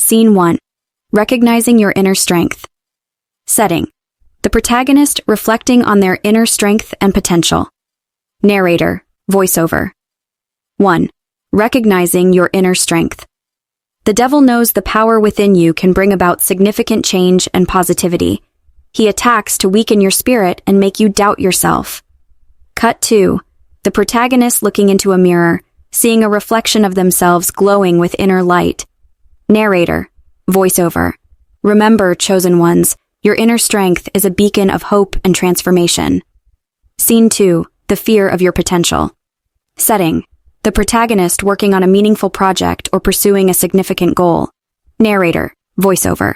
Scene 1. Recognizing your inner strength. Setting. The protagonist reflecting on their inner strength and potential. Narrator, voiceover. 1. Recognizing your inner strength. The devil knows the power within you can bring about significant change and positivity. He attacks to weaken your spirit and make you doubt yourself. Cut 2. The protagonist looking into a mirror, seeing a reflection of themselves glowing with inner light. Narrator, voiceover. Remember, chosen ones, your inner strength is a beacon of hope and transformation. Scene 2. The fear of your potential. Setting. The protagonist working on a meaningful project or pursuing a significant goal. Narrator, voiceover.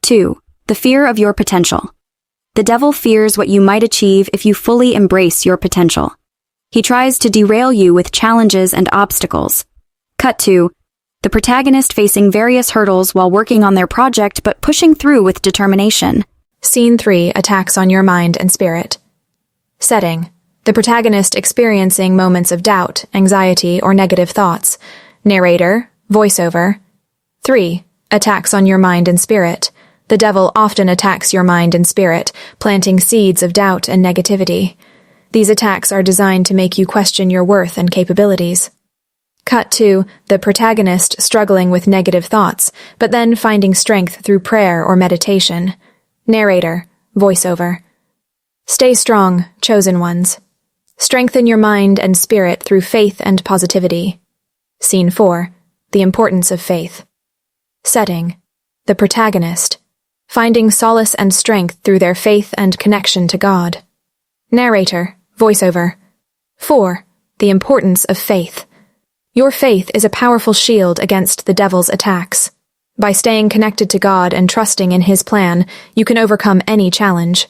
2. The fear of your potential. The devil fears what you might achieve if you fully embrace your potential. He tries to derail you with challenges and obstacles. Cut 2. The protagonist facing various hurdles while working on their project but pushing through with determination. Scene 3. Attacks on your mind and spirit. Setting. The protagonist experiencing moments of doubt, anxiety, or negative thoughts. Narrator, voiceover. 3. Attacks on your mind and spirit. The devil often attacks your mind and spirit, planting seeds of doubt and negativity. These attacks are designed to make you question your worth and capabilities. Cut 2. The protagonist struggling with negative thoughts, but then finding strength through prayer or meditation. Narrator, voiceover. Stay strong, chosen ones. Strengthen your mind and spirit through faith and positivity. Scene 4. The importance of faith. Setting. The protagonist. Finding solace and strength through their faith and connection to God. Narrator, voiceover. 4. The importance of faith. Your faith is a powerful shield against the devil's attacks. By staying connected to God and trusting in His plan, you can overcome any challenge.